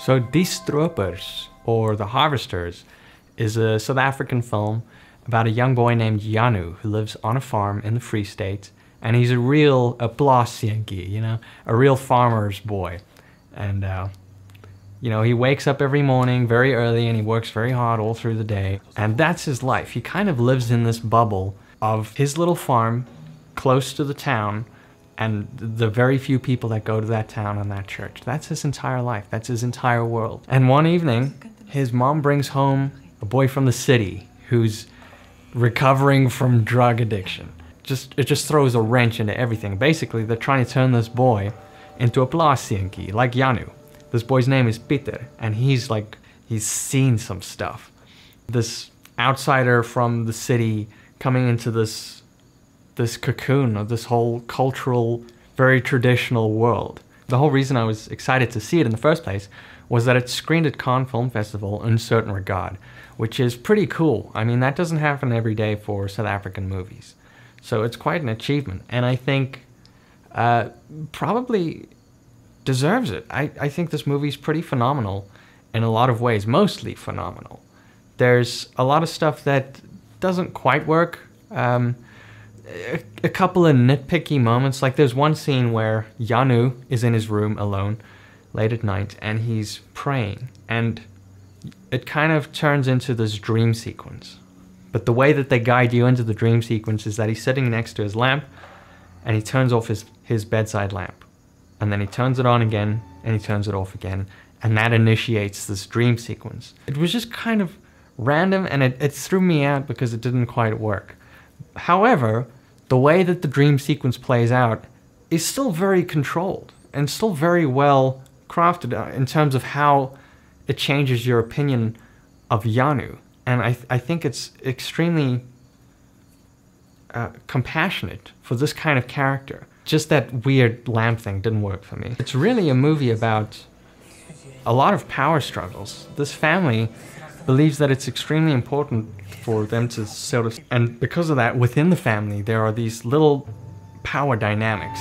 So Die Stropers, or The Harvesters, is a South African film about a young boy named Janu who lives on a farm in the Free State, and he's a plaasseentjie, you know, a real farmer's boy. And you know, he wakes up every morning very early and he works very hard all through the day, and that's his life. He kind of lives in this bubble of his little farm close to the town and the very few people that go to that town and that church. That's his entire life. That's his entire world. And one evening, his mom brings home a boy from the city who's recovering from drug addiction. It just throws a wrench into everything. Basically, they're trying to turn this boy into a plaasseentjie, like Janu. This boy's name is Pieter, and he's seen some stuff. This outsider from the city coming into this cocoon of this whole cultural, very traditional world. The whole reason I was excited to see it in the first place was that it screened at Cannes Film Festival in certain regard, which is pretty cool. I mean, that doesn't happen every day for South African movies. So it's quite an achievement, and I think probably deserves it. I think this movie's pretty phenomenal in a lot of ways, mostly phenomenal. There's a lot of stuff that doesn't quite work. A couple of nitpicky moments, like there's one scene where Janu is in his room alone late at night and he's praying, and it kind of turns into this dream sequence. But the way that they guide you into the dream sequence is that he's sitting next to his lamp and he turns off his bedside lamp, and then he turns it on again and he turns it off again, and that initiates this dream sequence. It was just kind of random, and it threw me out because it didn't quite work. However, the way that the dream sequence plays out is still very controlled and still very well crafted in terms of how it changes your opinion of Janu. And I think it's extremely compassionate for this kind of character. Just that weird lamp thing didn't work for me. It's really a movie about a lot of power struggles. This family believes that it's extremely important for them to sort of, and because of that, within the family, there are these little power dynamics.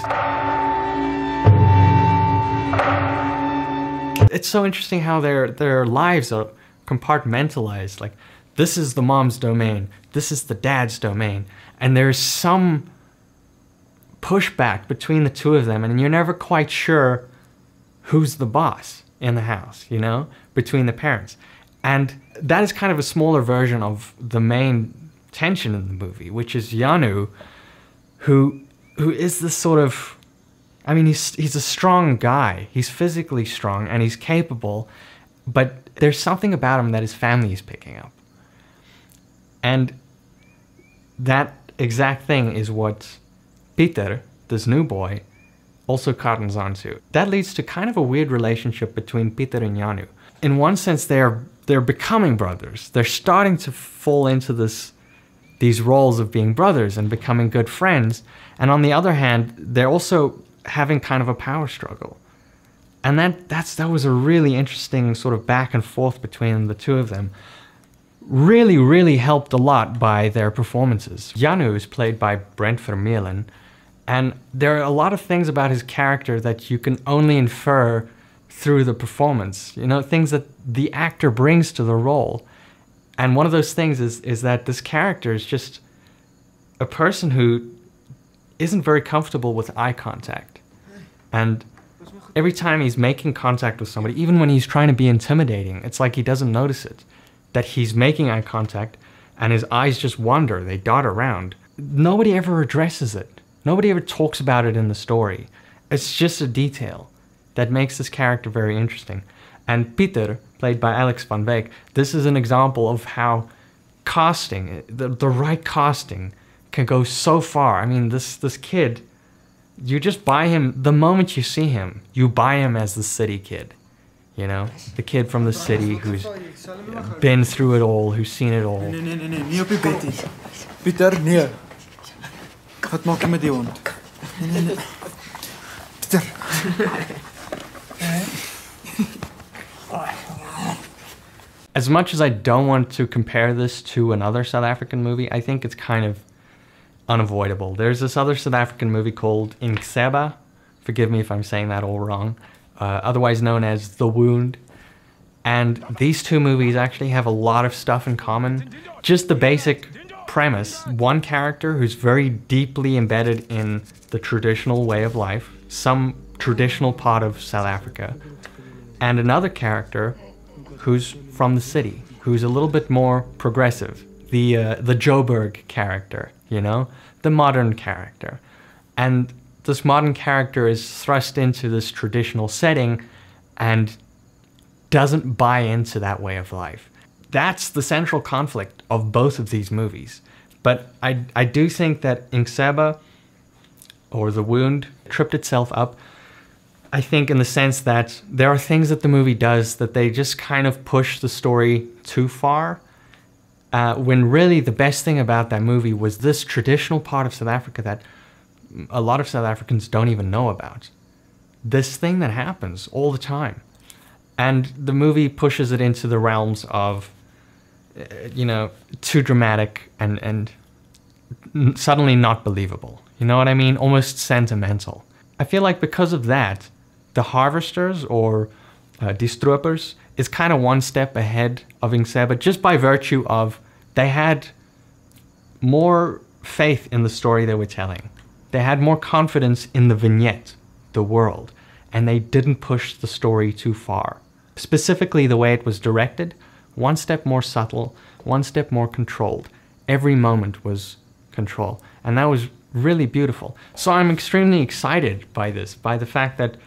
It's so interesting how their lives are compartmentalized. Like, this is the mom's domain, this is the dad's domain, and there's some pushback between the two of them, and you're never quite sure who's the boss in the house, you know, between the parents. And that is kind of a smaller version of the main tension in the movie, which is Janu, who is this sort of, I mean, he's a strong guy. He's physically strong and he's capable, but there's something about him that his family is picking up. And that exact thing is what Pieter, this new boy, also cottons onto. That leads to kind of a weird relationship between Pieter and Janu. In one sense, they're becoming brothers. They're starting to fall into these roles of being brothers and becoming good friends. And on the other hand, they're also having kind of a power struggle. And that was a really interesting sort of back and forth between the two of them. Really, really helped a lot by their performances. Janu is played by Brent Vermeulen, and there are a lot of things about his character that you can only infer through the performance, you know, things that the actor brings to the role. And one of those things is that this character is just a person who isn't very comfortable with eye contact. And every time he's making contact with somebody, even when he's trying to be intimidating, it's like he doesn't notice it, that he's making eye contact and his eyes just wander, they dart around. Nobody ever addresses it. Nobody ever talks about it in the story. It's just a detail that makes this character very interesting. And Pieter, played by Alex van Wyk, this is an example of how casting, the right casting, can go so far. I mean, this kid, you just buy him, the moment you see him, you buy him as the city kid. You know, the kid from the city who's been through it all, who's seen it all. Nee op die Betty. Pieter, nee. Wat maak jy met die hond? Nee. Pieter. As much as I don't want to compare this to another South African movie, I think it's kind of unavoidable. There's this other South African movie called Inkseba. Forgive me if I'm saying that all wrong. Otherwise known as The Wound. And these two movies actually have a lot of stuff in common. Just the basic premise, one character who's very deeply embedded in the traditional way of life, some traditional part of South Africa, and another character who's from the city, who's a little bit more progressive, the Joburg character, you know, the modern character. And this modern character is thrust into this traditional setting and doesn't buy into that way of life. That's the central conflict of both of these movies. But I do think that Inxeba, or The Wound, tripped itself up, I think, in the sense that there are things that the movie does that they just kind of push the story too far, when really the best thing about that movie was this traditional part of South Africa that a lot of South Africans don't even know about. This thing that happens all the time. And the movie pushes it into the realms of, you know, too dramatic and suddenly not believable. You know what I mean? Almost sentimental. I feel like because of that, The Harvesters, or Die Stropers, is kind of one step ahead of Inxeba, just by virtue of they had more faith in the story they were telling. They had more confidence in the vignette, the world, and they didn't push the story too far. Specifically the way it was directed, one step more subtle, one step more controlled. Every moment was control, and that was really beautiful. So I'm extremely excited by this, by the fact that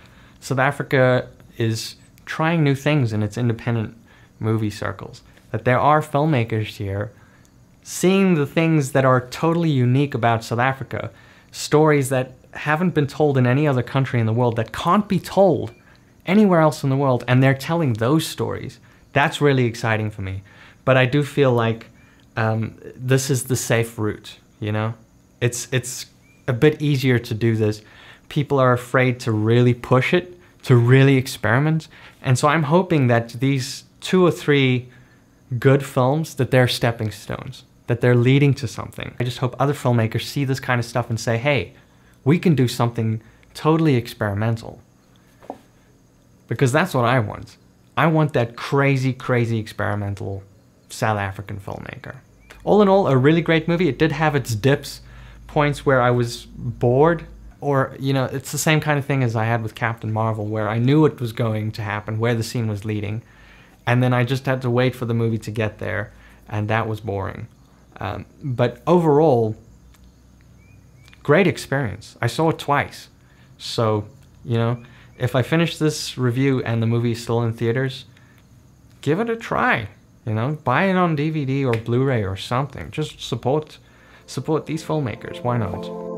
South Africa is trying new things in its independent movie circles, that there are filmmakers here seeing the things that are totally unique about South Africa, stories that haven't been told in any other country in the world, that can't be told anywhere else in the world, and they're telling those stories. That's really exciting for me. But I do feel like this is the safe route, you know? It's a bit easier to do this. People are afraid to really push it, to really experiment. And so I'm hoping that these 2 or 3 good films, that they're stepping stones, that they're leading to something. I just hope other filmmakers see this kind of stuff and say, hey, we can do something totally experimental. Because that's what I want. I want that crazy, crazy experimental South African filmmaker. All in all, a really great movie. It did have its dips, points where I was bored, or, you know, it's the same kind of thing as I had with Captain Marvel, where I knew it was going to happen, where the scene was leading, and then I just had to wait for the movie to get there, and that was boring. But overall, great experience. I saw it twice. So, you know, if I finish this review and the movie is still in theaters, give it a try. You know, buy it on DVD or Blu-ray or something. Just support these filmmakers. Why not?